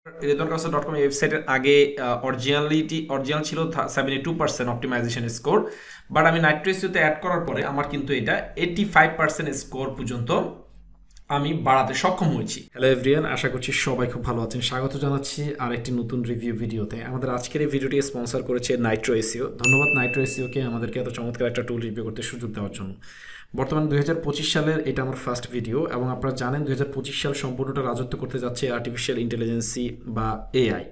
redoncaster.com এই ওয়েবসাইটের আগে অরিজিনাল ছিল 72% অপটিমাইজেশন স্কোর, বাট আমি নাইট্রো এসইওতে অ্যাড করার পরে আমার কিন্তু এটা 85% স্কোর পর্যন্ত আমি বাড়াতে সক্ষম হয়েছি। হ্যালো এভরিওয়ান, আশা করছি সবাই খুব ভালো আছেন। স্বাগত জানাচ্ছি আরেকটি নতুন রিভিউ ভিডিওতে। আমাদের আজকের এই ভিডিওটি স্পন্সর করেছে নাইট্রো এসইও। ধন্যবাদ নাইট্রো এসইওকে আমাদেরকে এত চমৎকার একটা টুল রিভিউ করতে সুযোগ দেওয়ার জন্য। বর্তমানে 2025 সালের এটা আমার ফার্স্ট ভিডিও, এবং আপনারা জানেন 2025 সাল সম্পূর্ণটা রাজত্ব করতে যাচ্ছে আর্টিফিশিয়াল ইন্টেলিজেন্সি বা এআই।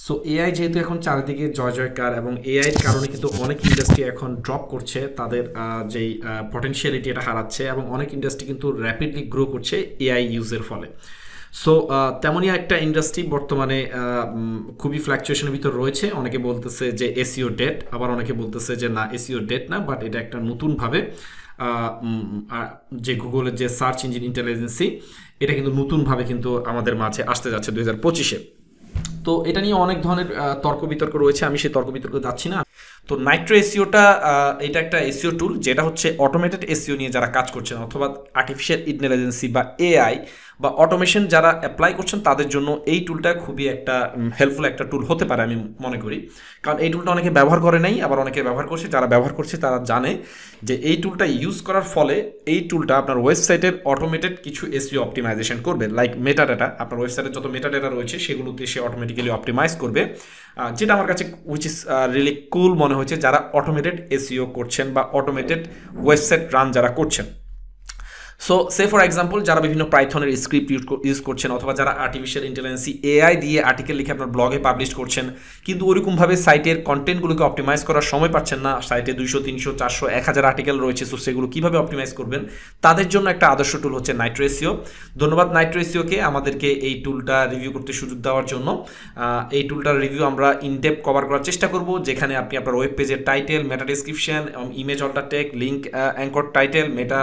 সো এআই যেহেতু এখন চারিদিকে জয় জয়কার, এবং এআইয়ের কারণে কিন্তু অনেক ইন্ডাস্ট্রি এখন ড্রপ করছে, তাদের যেই পটেনশিয়ালিটি এটা হারাচ্ছে, এবং অনেক ইন্ডাস্ট্রি কিন্তু র্যাপিডলি গ্রো করছে এআই ইউজের ফলে। সো তেমনই একটা ইন্ডাস্ট্রি বর্তমানে খুবই ফ্ল্যাকচুয়েশনের ভিতর রয়েছে। অনেকে বলতেছে যে এসইও ডেড, আবার অনেকে বলতেছে যে না, এসইও ডেড না, বাট এটা একটা নতুনভাবে যে গুগলের যে সার্চ ইঞ্জিন ইন্টেলিজেন্সি, এটা কিন্তু নতুনভাবে কিন্তু আমাদের মাঝে আসতে যাচ্ছে 2025-এ। তো এটা নিয়ে অনেক ধরনের তর্ক বিতর্ক রয়েছে, আমি সেই তর্ক বিতর্ক যাচ্ছি না। তো নাইট্রো এসইওটা এটা একটা এসইও টুল, যেটা হচ্ছে অটোমেটেড এসইও নিয়ে যারা কাজ করছেন, অথবা আর্টিফিশিয়াল ইন্টেলিজেন্সি বা এআই বা অটোমেশন যারা অ্যাপ্লাই করছেন, তাদের জন্য এই টুলটা খুবই একটা হেল্পফুল একটা টুল হতে পারে আমি মনে করি। কারণ এই টুলটা অনেকে ব্যবহার করে নাই, আবার অনেকে ব্যবহার করছে। যারা ব্যবহার করছে তারা জানে যে এই টুলটা ইউজ করার ফলে এই টুলটা আপনার ওয়েবসাইটের অটোমেটেড কিছু এসইও অপটিমাইজেশন করবে। লাইক মেটা ডাটা, আপনার ওয়েবসাইটের যত মেটা ডাটা রয়েছে সেগুলোতে সে অটোমেটিক্যালি অপটিমাইজ করবে, যেটা আমার কাছে উইচ ইজ রিয়েলি কুল মনে হয়েছে যারা অটোমেটেড এসইও করছেন বা অটোমেটেড ওয়েবসাইট রান যারা করছেন। সো সে ফর এক্সাম্পল যারা বিভিন্ন পাইথনের স্ক্রিপ্ট ইউজ করছেন, অথবা যারা আর্টিফিশিয়াল ইন্টেলিজেন্সি এআই দিয়ে আর্টিকেল লিখে আপনার ব্লগে পাবলিশ করছেন, কিন্তু ওরকমভাবে সাইটের কন্টেন্টগুলোকে অপটিমাইজ করার সময় পাচ্ছেন না, সাইটে 200, 300, 400, 1000 আর্টিকেল রয়েছে, সো সেগুলো কীভাবে অপটিমাইজ করবেন, তাদের জন্য একটা আদর্শ টুল হচ্ছে নাইট্রো এসইও। ধন্যবাদ নাইট্রো এসইওকে আমাদেরকে এই টুলটা রিভিউ করতে সুযোগ দেওয়ার জন্য। এই টুলটার রিভিউ আমরা ইনডেপথ কভার করার চেষ্টা করব, যেখানে আপনি আপনার ওয়েব পেজের title, meta description, image alt tag, link anchor title, meta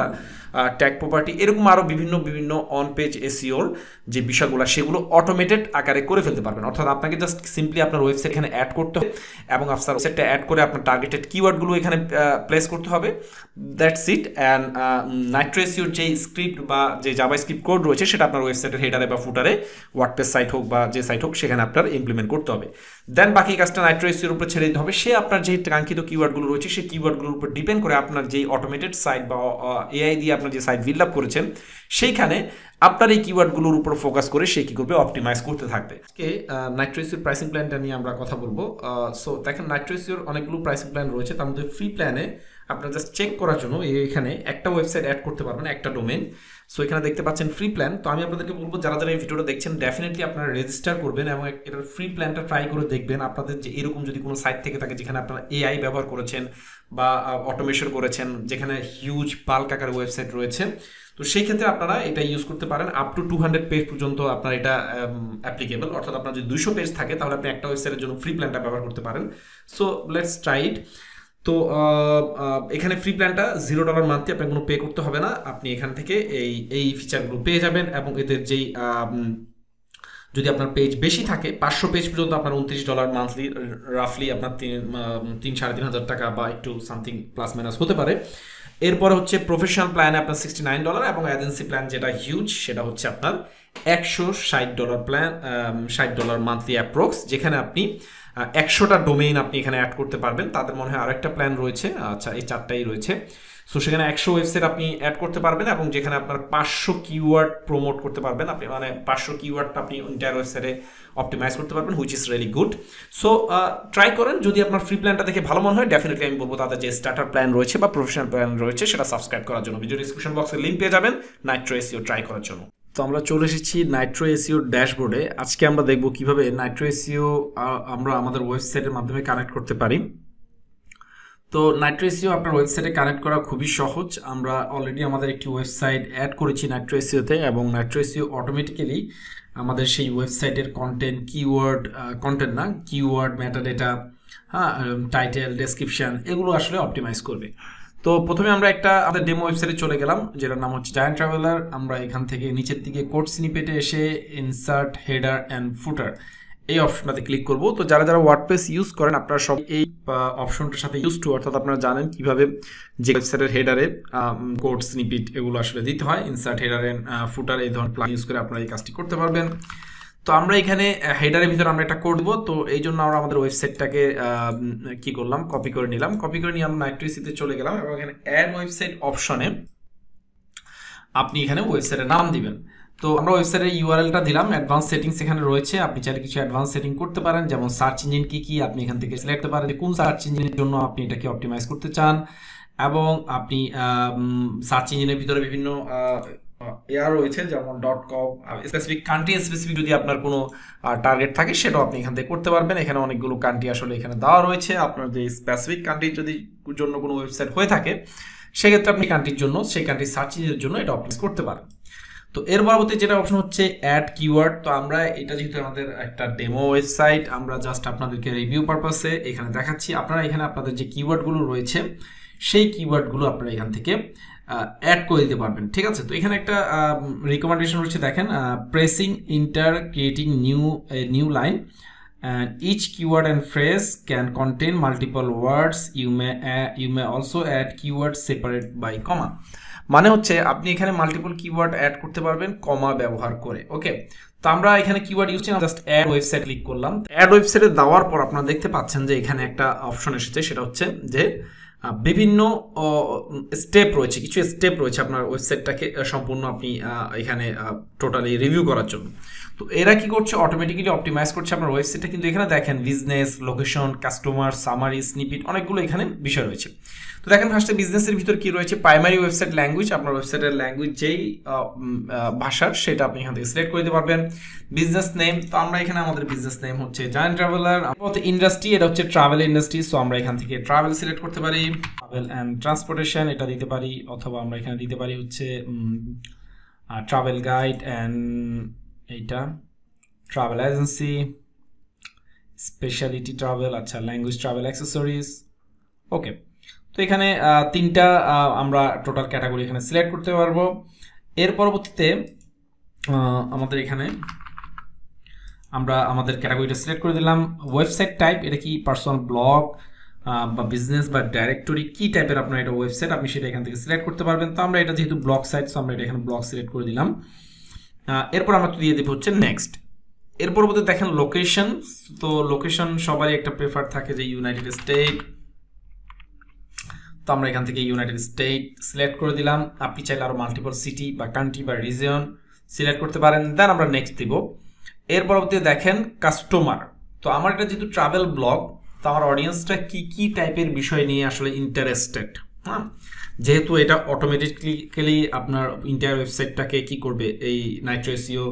tag property, এরকম আরও বিভিন্ন অন পেজ এসইওর যে বিষয়গুলো, সেগুলো অটোমেটেড আকারে করে ফেলতে পারবেন। অর্থাৎ আপনাকে জাস্ট সিম্পলি আপনার ওয়েবসাইট এখানে অ্যাড করতে হবে, এবং আপনার ওয়েবসাইটটা অ্যাড করে আপনার টার্গেটেড কিওয়ার্ডগুলো এখানে প্লেস করতে হবে। That's it. অ্যান্ড নাইট্রো এসইওর যে স্ক্রিপ্ট বা যে জাভা স্ক্রিপ্ট কোড রয়েছে, সেটা আপনার ওয়েবসাইটের হেডারে বা ফুটারে, ওয়ার্ডপ্রেস সাইট হোক বা যে সাইট হোক, সেখানে আপনার ইমপ্লিমেন্ট করতে হবে। দেন বাকি কাজটা নাইট্রো এসইওর উপর ছেড়ে দিতে হবে। সে আপনার যে কাঙ্ক্ষিত কিওয়ার্ডগুলো রয়েছে, সেই কিওয়ার্ডগুলোর উপর ডিপেন্ড করে আপনার যেই অটোমেটেড সাইট বা এআই দিয়ে আপনার যে সাইট বিল্ড আপ করেছেন, সেইখানে আপনার এই কিওয়ার্ডগুলোর উপর ফোকাস করে সে কী করবে, অপটিমাইজ করতে থাকবে। আজকে নাইট্রো এসইওর প্রাইসিং প্ল্যানটা নিয়ে আমরা কথা বলবো। সো দেখেন, নাইট্রো এসইওর অনেকগুলো প্রাইসিং প্ল্যান রয়েছে। তার মধ্যে ফ্রি প্ল্যানে আপনার জাস্ট চেক করার জন্য এখানে একটা ওয়েবসাইট অ্যাড করতে পারবেন, একটা ডোমেন। সো এখানে দেখতে পাচ্ছেন ফ্রি প্ল্যান। তো আমি আপনাদেরকে বলবো, যারা যারা এই ভিডিওটা দেখছেন, ডেফিনেটলি আপনারা রেজিস্টার করবেন এবং এটার ফ্রি প্ল্যানটা ট্রাই করে দেখবেন। আপনাদের যে এরকম যদি কোনো সাইট থেকে থাকে যেখানে আপনারা এআই ব্যবহার করেছেন বা অটোমেশন করেছেন, যেখানে হিউজ বাল্ক আকার ওয়েবসাইট রয়েছে, তো সেই ক্ষেত্রে আপনারা এটা ইউজ করতে পারেন। আপ টু 200 পেজ পর্যন্ত আপনার এটা অ্যাপ্লিকেবল। অর্থাৎ আপনার যদি 200 পেজ থাকে, তাহলে আপনি একটা ওয়েবসাইটের জন্য ফ্রি প্ল্যানটা ব্যবহার করতে পারেন। So let's try it. তো এখানে ফ্রি প্ল্যানটা $0 মান্থলি, আপনার কোনো পে করতে হবে না। আপনি এখান থেকে এই ফিচারগুলো পেয়ে যাবেন, এবং এদের যেই যদি আপনার পেজ বেশি থাকে, 500 পেজ পর্যন্ত আপনার $29 মান্থলি, রাফলি আপনার 3,000-3,500 টাকা বা একটু সামথিং প্লাস মাইনাস হতে পারে। এরপরে হচ্ছে প্রফেশনাল প্ল্যানে আপনার $69, এবং এজেন্সি প্ল্যান যেটা হিউজ, সেটা হচ্ছে আপনার $160 প্ল্যান, $60 মান্থলি অ্যাপ্রক্স, যেখানে আপনি 100টা ডোমেইন আপনি এখানে অ্যাড করতে পারবেন। তাদের মনে হয় আরেকটা প্ল্যান রয়েছে, আচ্ছা এই 4টাই রয়েছে। সো সেখানে 100 ওয়েবসাইট আপনি অ্যাড করতে পারবেন, এবং যেখানে আপনার 500 কিওয়ার্ড প্রমোট করতে পারবেন আপনি, মানে 500 কিওয়ার্ড আপনি এন্টায়ার ওয়েবসাইটে অপটিমাইজ করতে পারবেন, which is really good. So try করেন। যদি আপনার ফ্রি প্ল্যানটা দেখে ভালো মনে হয়, ডেফিনেটলি আমি বলবো তাদের যে স্টার্টার প্ল্যান রয়েছে বা প্রফেশনাল প্ল্যান রয়েছে, সেটা সাবস্ক্রাইব করার জন্য ভিডিও ডিসক্রিপশন বক্সে লিঙ্ক পেয়ে যাবেন নাইট্রো এসইও ট্রাই করার জন্য। তো আমরা চলে এসেছি নাইট্রো এসইও ড্যাশবোর্ডে। আজকে আমরা দেখব কিভাবে নাইট্রো এসইও আমরা আমাদের ওয়েবসাইটের মাধ্যমে কানেক্ট করতে পারি। তো নাইট্রো এসইও আপনার ওয়েবসাইটে কানেক্ট করা খুবই সহজ। আমরা অলরেডি আমাদের একটি ওয়েবসাইট অ্যাড করেছি নাইট্রো এসইওতে, এবং নাইট্রো এসইও অটোমেটিক্যালি আমাদের সেই ওয়েবসাইটের content, keyword, metadata, title, description, এগুলো আসলে অপটিমাইজ করবে। তো প্রথমে আমরা আমাদের ডেমো ওয়েবসাইটে চলে গেলাম, যেটার নাম হচ্ছে জায়ান্ট ট্রাভেলার। আমরা এখান থেকে নিচের দিকে কোড স্নিপেটে এসে ইনসার্ট হেডার অ্যান্ড ফুটার এই অপশনটাতে ক্লিক করব। তো যারা যারা ওয়ার্ডপ্রেস ইউজ করেন, আপনারা সব এই অপশনটার সাথে ইউজ টু, অর্থাৎ আপনারা জানেন কিভাবে যে ওয়েবসাইটের হেডারে কোড স্নিপেট এগুলো আসলে দিতে হয়। ইনসার্ট হেডার এন্ড ফুটার এই ধরনের প্লাগ ইউজ করে আপনারা এই কাজটি করতে পারবেন। তো আমরা এখানে হেডারের ভিতরে আমরা একটা করব। তো এই জন্য আমরা আমাদের ওয়েবসাইটটাকে কি করলাম, কপি করে নিলাম। কপি করে নিয়ে আমরা নাইট্রো এসিতে চলে গেলাম এবং এখানে অ্যাড ওয়েবসাইট অপশনে আপনি এখানে ওয়েবসাইটের নাম দিবেন। তো আমরা ওয়েবসাইটের ইউআরএলটা দিলাম, অ্যাডভান্স সেটিংস এখানে রয়েছে, আপনি চাইলে কিছু অ্যাডভান্স সেটিং করতে পারেন, যেমন সার্চ ইঞ্জিন কি আপনি এখান থেকে সিলেক্ট করতে পারেন যে কোন সার্চ ইঞ্জিনের জন্য আপনি এটাকে অপটিমাইজ করতে চান, এবং আপনি সার্চ ইঞ্জিনের ভিতরে বিভিন্ন রয়েছে যেমন .com, স্পেসিফিক কান্ট্রি স্পেসিফিক যদি আপনার কোনো টার্গেট থাকে সেটাও আপনি এখান থেকে করতে পারবেন। এখানে অনেকগুলো কান্ট্রি আসলে এখানে দেওয়া রয়েছে, আপনার যে স্পেসিফিক কান্ট্রির যদি জন্য কোনো ওয়েবসাইট হয়ে থাকে সেক্ষেত্রে আপনি কান্ট্রির জন্য সেই কান্ট্রির সার্চ ইঞ্জিনের জন্য এটা অপটিমাইজ করতে পারেন। তো এর পরবর্তী যেটা অপশন হচ্ছে অ্যাড কিওয়ার্ড। তো আমরা এটা যেহেতু আমাদের একটা ডেমো ওয়েবসাইট, আমরা জাস্ট আপনাদেরকে রিভিউ পারপাসে এখানে দেখাচ্ছি। আপনারা এখানে আপনাদের যে কিওয়ার্ডগুলো রয়েছে সেই কিওয়ার্ডগুলো আপনারা এখান থেকে অ্যাড করে দিতে পারবেন, ঠিক আছে। তো এখানে একটা রিকমেন্ডেশন রয়েছে, দেখেন, pressing inter creating new line and each keyword and phrase can contain multiple words. You may also add keywords separate by comma. মানে হচ্ছে আপনি এখানে মাল্টিপল কিওয়ার্ড অ্যাড করতে পারবেন কমা ব্যবহার করে। ওকে, তো আমরা এখানে কিওয়ার্ড ইউজ করলাম, জাস্ট অ্যাড ওয়েবসাইট ক্লিক করলাম। অ্যাড ওয়েবসাইটে দেওয়ার পর আপনারা দেখতে পাচ্ছেন যে এখানে একটা অপশন এসেছে, সেটা হচ্ছে যে বিভিন্ন স্টেপ রয়েছে, কিছু স্টেপ রয়েছে আপনার ওয়েবসাইটটাকে সম্পূর্ণ আপনি এখানে টোটালি রিভিউ করার জন্য। তো এরা কি করছে, অটোমেটিক্যালি অপটিমাইজ করছে আপনার ওয়েবসাইটটা। কিন্তু এখানে দেখেন বিজনেস, লোকেশন, কাস্টমার, সামারি, স্নিপিট, অনেকগুলো এখানে বিষয় রয়েছে। তো দেখেন ফার্স্টে বিজনেসের ভিতর কি রয়েছে, প্রাইমারি ওয়েবসাইট ল্যাঙ্গুয়েজ, আপনার ওয়েবসাইটের ল্যাঙ্গুয়েজ যেই ভাষার সেটা আপনি এখান থেকে সিলেক্ট করে দিতে পারবেন। বিজনেস নেম, তো আমরা এখানে আমাদের বিজনেস নেম হচ্ছে জায়ান্ট ট্রাভেলার। ইন্ডাস্ট্রি, এটা হচ্ছে ট্রাভেল ইন্ডাস্ট্রি, সো আমরা এখান থেকে ট্রাভেল সিলেক্ট করতে পারি। ট্রাভেল অ্যান্ড ট্রান্সপোর্টেশন এটা দিতে পারি, অথবা আমরা এখানে দিতে পারি হচ্ছে ট্রাভেল গাইড অ্যান্ড এইটা ট্রাভেল এজেন্সি, স্পেশালিটি ট্রাভেল, আচ্ছা ল্যাঙ্গুয়েজ ট্রাভেল অ্যাক্সেসরিজ। ওকে, তো এখানে তিনটা আমরা টোটাল ক্যাটাগরি এখানে সিলেক্ট করতে পারবো। এর পরবর্তীতে আমাদের এখানে আমরা আমাদের ক্যাটাগরিটা সিলেক্ট করে দিলাম। ওয়েবসাইট টাইপ, এটা কি পার্সোনাল ব্লগ বা বিজনেস বা ডাইরেক্টরি, কি টাইপের আপনার এটা ওয়েবসাইট আপনি সেটা এখান থেকে সিলেক্ট করতে পারবেন। তো আমরা এটা যেহেতু ব্লগ সাইট, সো আমরা এটা এখানে ব্লগ সিলেক্ট করে দিলাম। এরপর আমরা দিয়ে দেবো হচ্ছে নেক্সট। এর পরবর্তীতে দেখেন লোকেশন, তো লোকেশন সবারই একটা প্রেফার থাকে যে ইউনাইটেড স্টেট, তো আমরা এখান থেকে ইউনাইটেড স্টেট সিলেক্ট করে দিলাম। আপনি চাইলে আরও মাল্টিপল সিটি বা কান্ট্রি বা রিজিয়ন সিলেক্ট করতে পারেন। দেন আমরা নেক্সট দিব। এর পরবর্তীতে দেখেন কাস্টমার, তো আমার এটা যেহেতু ট্রাভেল ব্লগ, তো আমার অডিয়েন্সটা কি টাইপের বিষয় নিয়ে আসলে ইন্টারেস্টেড, হ্যাঁ, যেহেতু এটা অটোমেটিক্যালি আপনার ইন্টায়ার ওয়েবসাইটটাকে কি করবে, এই নাইট্রো এসইও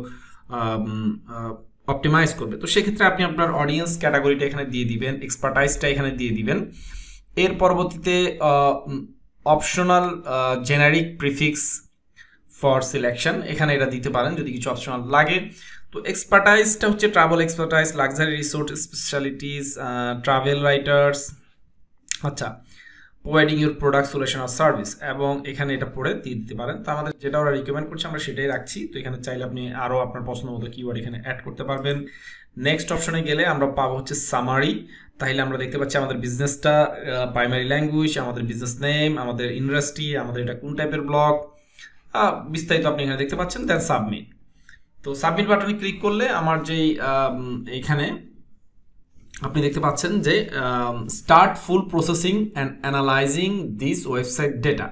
অপটিমাইজ করবে। তো সেক্ষেত্রে আপনি আপনার অডিয়েন্স ক্যাটাগরিটা এখানে দিয়ে দিবেন, এক্সপার্টাইজটা এখানে দিয়ে দিবেন। এর পরবর্তীতে optional generic prefix for selection, এখানে এটা দিতে পারেন যদি কিছু অপশনাল লাগে। তো এক্সপার্টাইজটা হচ্ছে travel expertise, luxury resort specialities, travel writers, আচ্ছা, প্রোভাইডিং ইউর প্রোডাক্ট সলিউশন আর সার্ভিস, এবং এখানে এটা পড়ে দিয়ে দিতে পারেন। তো আমাদের যেটা ওরা রিকমেন্ড করছে আমরা সেটাই রাখছি। তো এখানে চাইলে আপনি আরও আপনার পছন্দ মতো কিওয়ার্ড এখানে অ্যাড করতে পারবেন। নেক্সট অপশনে গেলে আমরা পাবো হচ্ছে সামারি। তাহলে আমরা দেখতে পাচ্ছি আমাদের বিজনেসটা, প্রাইমারি ল্যাঙ্গুয়েজ, আমাদের বিজনেস নেম, আমাদের ইন্ডাস্ট্রি, আমাদের এটা কোন টাইপের ব্লগ, বিস্তারিত আপনি এখানে দেখতে পাচ্ছেন। দেন সাবমিট। তো সাবমিট বাটনে ক্লিক করলে আমার যেই এখানে আপনি দেখতে পাচ্ছেন যে start full processing and analysing this website data.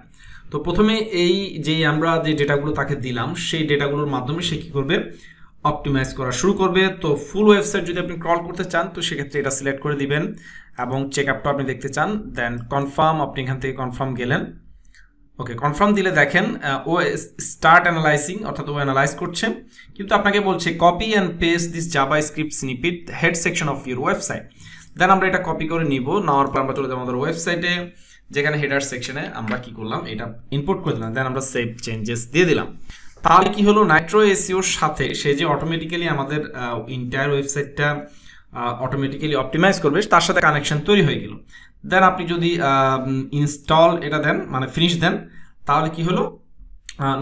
তো প্রথমে এই যে আমরা যে ডেটাগুলো তাকে দিলাম সেই ডেটাগুলোর মাধ্যমে সে কী করবে, অপটিমাইজ করা শুরু করবে। তো ফুল ওয়েবসাইট যদি আপনি ক্রল করতে চান তো সেক্ষেত্রে এটা সিলেক্ট করে দিবেন, এবং চেক আপটা আপনি দেখতে চান, দেন কনফার্ম, আপনি এখান থেকে কনফার্ম গেলেন। ওকে, কনফার্ম দিলে দেখেন ও স্টার্ট অ্যানালাইজিং, অর্থাৎ ও অ্যানালাইজ করছে। কিন্তু আপনাকে বলছে copy and paste this JavaScript snippet head section of your website. Then আমরা এটা কপি করে নিব, নেওয়ার পর আমরা চলে যাবো আমাদের ওয়েবসাইটে, যেখানে হেডার সেকশনে আমরা কি করলাম, এটা ইনপুট করে দিলাম। দেন আমরা সেভ চেঞ্জেস দিয়ে দিলাম। তাহলে কি হলো, নাইট্রো এসইওর সাথে সে যে অটোমেটিক্যালি আমাদের ইন্টায়ার ওয়েবসাইটটা অটোমেটিক্যালি অপটিমাইজ করবে তার সাথে কানেকশন তৈরি হয়ে গেল। দেন আপনি যদি ইনস্টল এটা দেন, মানে ফিনিশ দেন, তাহলে কি হলো,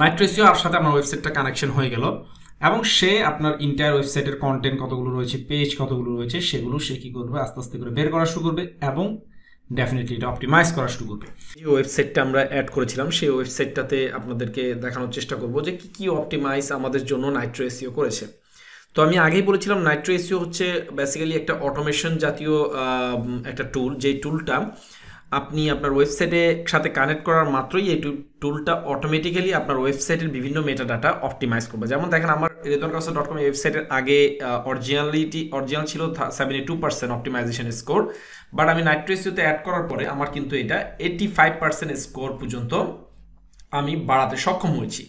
নাইট্রো এসইও আর সাথে আমার ওয়েবসাইটটা কানেকশন হয়ে গেল, এবং সে আপনার ইন্টায়ার ওয়েবসাইটের কন্টেন্ট কতগুলো রয়েছে, পেজ কতগুলো রয়েছে, সেগুলো সে কি করবে, আস্তে আস্তে করে বের করা শুরু করবে, এবং ডেফিনেটলি এটা অপটিমাইজ করা শুরু করবে। যে ওয়েবসাইটটা আমরা অ্যাড করেছিলাম সেই ওয়েবসাইটটাতে আপনাদেরকে দেখানোর চেষ্টা করব যে কি অপটিমাইজ আমাদের জন্য নাইট্রো এসইও করেছে। তো আমি আগেই বলেছিলাম নাইট্রো এসইও হচ্ছে বেসিক্যালি একটা অটোমেশন জাতীয় একটা টুল, যেই টুলটা আপনি আপনার ওয়েবসাইটের সাথে কানেক্ট করার মাত্রই এই টুলটা অটোমেটিক্যালি আপনার ওয়েবসাইটের বিভিন্ন মেটাডাটা অপটিমাইজ করবে। যেমন দেখেন আমার রেদওয়ানকাউসার.com ওয়েবসাইটের আগে অরিজিনাল ছিল 72% অপটিমাইজেশন স্কোর, বাট আমি নাইট্রো এসইওতে অ্যাড করার পরে আমার কিন্তু এটা 85% স্কোর পর্যন্ত আমি বাড়াতে সক্ষম হয়েছি।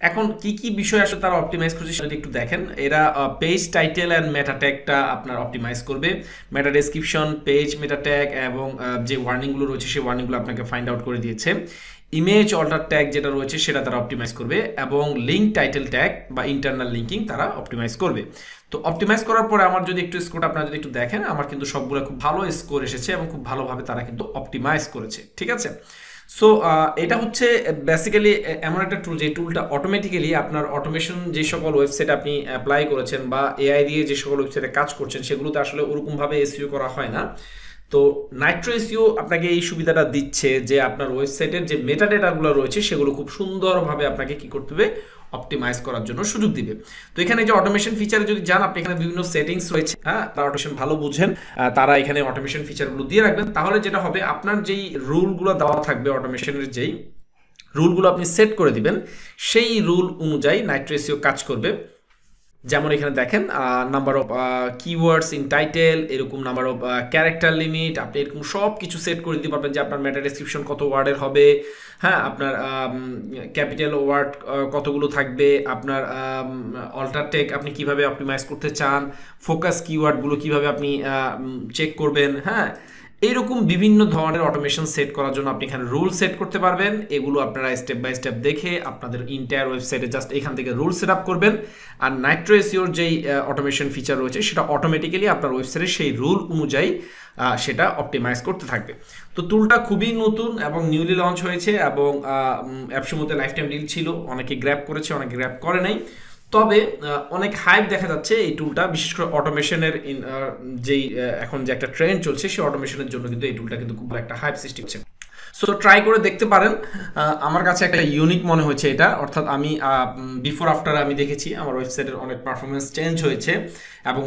এখন কি কি বিষয় আসলে তারা অপটিমাইজ করছে সেটা একটু দেখেন। এরা পেজ টাইটেল অ্যান্ড মেটা ট্যাগটা আপনার অপটিমাইজ করবে, মেটা ডেসক্রিপশন, পেজ মেটা ট্যাগ এবং যে ওয়ার্নিংগুলো রয়েছে সেই ওয়ার্নিংগুলো আপনাকে ফাইন্ড আউট করে দিয়েছে। ইমেজ অল্টার ট্যাগ যেটা রয়েছে সেটা তারা অপটিমাইজ করবে, এবং লিঙ্ক টাইটেল ট্যাগ বা ইন্টারনাল লিঙ্কিং তারা অপটিমাইজ করবে। তো অপটিমাইজ করার পরে আমার যদি একটু স্কোরটা আপনারা যদি একটু দেখেন, আমার কিন্তু সবগুলো খুব ভালো স্কোর এসেছে এবং খুব ভালোভাবে তারা কিন্তু অপটিমাইজ করেছে, ঠিক আছে। সো এটা হচ্ছে বেসিক্যালি এমন একটা টুল, যে টুলটা অটোমেটিক্যালি আপনার অটোমেশন যে সকল ওয়েবসাইট আপনি অ্যাপ্লাই করেছেন বা এআই দিয়ে যে সকল ওয়েবসাইটে কাজ করছেন সেগুলোতে আসলে ওরকমভাবে এসইও করা হয় না। তো নাইট্রো এসইও আপনাকে এই সুবিধাটা দিচ্ছে যে আপনার ওয়েবসাইটের যে মেটা ডেটাগুলো রয়েছে সেগুলো খুব সুন্দরভাবে আপনাকে কি করতে হবে, অপটিমাইজ করার জন্য সুযোগ দিবে। তো এখানে যে অটোমেশন ফিচারে যদি যান, আপনি এখানে বিভিন্ন সেটিংস রয়েছে, হ্যাঁ, তারা অটোমেশন ভালো বুঝেন, তারা এখানে অটোমেশন ফিচারগুলো দিয়ে রাখবেন। তাহলে যেটা হবে, আপনার যেই রুলগুলো দেওয়া থাকবে, অটোমেশনের যেই রুলগুলো আপনি সেট করে দিবেন, সেই রুল অনুযায়ী নাইট্রো এসইও কাজ করবে। যেমন এখানে দেখেন number of keywords in title, এরকম নাম্বার অফ ক্যারেক্টার লিমিট, আপনি এরকম সব কিছু সেট করে দিতে পারবেন যে আপনার মেটা ডেসক্রিপশন কত ওয়ার্ডের হবে, হ্যাঁ, আপনার ক্যাপিটাল ওয়ার্ড কতগুলো থাকবে, আপনার অল্টার টেক আপনি কিভাবে অপটিমাইজ করতে চান, ফোকাস কিওয়ার্ডগুলো কিভাবে আপনি চেক করবেন, হ্যাঁ, এইরকম বিভিন্ন ধরনের অটোমেশন সেট করার জন্য আপনি এখানে রুল সেট করতে পারবেন। এগুলো আপনারা স্টেপ বাই স্টেপ দেখে আপনাদের ইন্টায়ার ওয়েবসাইটে জাস্ট এখান থেকে রুল সেট আপ করবেন, আর নাইট্রো এসইওর যেই অটোমেশন ফিচার রয়েছে সেটা অটোমেটিক্যালি আপনার ওয়েবসাইটে সেই রুল অনুযায়ী সেটা অপটিমাইজ করতে থাকবে। তো টুলটা খুবই নতুন এবং নিউলি লঞ্চ হয়েছে, এবং অ্যাপসমুতে লাইফ টাইম ডিল ছিল, অনেকে গ্র্যাব করেছে, অনেকে গ্র্যাব করে নাই। তবে অনেক হাইপ দেখা যাচ্ছে এই টুলটা, বিশেষ করে অটোমেশনের যেই এখন যে একটা ট্রেন্ড চলছে সেই অটোমেশনের জন্য কিন্তু এই টুলটা কিন্তু খুব একটা হাইপ সৃষ্টি হচ্ছে। সো ট্রাই করে দেখতে পারেন। আমার কাছে একটা ইউনিক মনে হয়েছে এটা, অর্থাৎ আমি বিফোর আফটার আমি দেখেছি আমার ওয়েবসাইটের অনেক পারফরমেন্স চেঞ্জ হয়েছে, এবং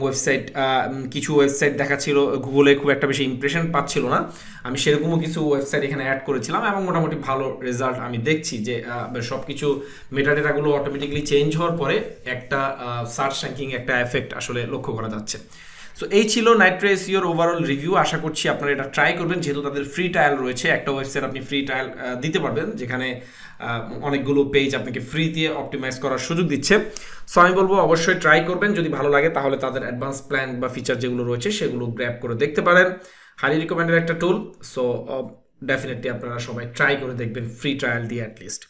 কিছু ওয়েবসাইট দেখাচ্ছিল গুগলে খুব একটা বেশি ইমপ্রেশন পাচ্ছিল না, আমি সেরকমও কিছু ওয়েবসাইট এখানে অ্যাড করেছিলাম এবং মোটামুটি ভালো রেজাল্ট আমি দেখছি, যে সব কিছু মেটাডেটাগুলো অটোমেটিক্যালি চেঞ্জ হওয়ার পরে একটা সার্চ র্যাঙ্কিং একটা এফেক্ট আসলে লক্ষ্য করা যাচ্ছে। সো এই ছিল নাইট্রো এসইওর ওভারঅল রিভিউ। আশা করছি আপনারা এটা ট্রাই করবেন, যেহেতু তাদের ফ্রি ট্রায়াল রয়েছে। একটা ওয়েবসাইট আপনি ফ্রি ট্রায়াল দিতে পারবেন, যেখানে অনেকগুলো পেজ আপনাকে ফ্রি দিয়ে অপটিমাইজ করার সুযোগ দিচ্ছে। সো আমি বলবো অবশ্যই ট্রাই করবেন, যদি ভালো লাগে তাহলে তাদের অ্যাডভান্স প্ল্যান বা ফিচার যেগুলো রয়েছে সেগুলো গ্র্যাব করে দেখতে পারেন। হাইলি রিকমেন্ডেড একটা টুল। সো ডেফিনেটলি আপনারা সবাই ট্রাই করে দেখবেন ফ্রি ট্রায়াল দিয়ে অ্যাটলিস্ট।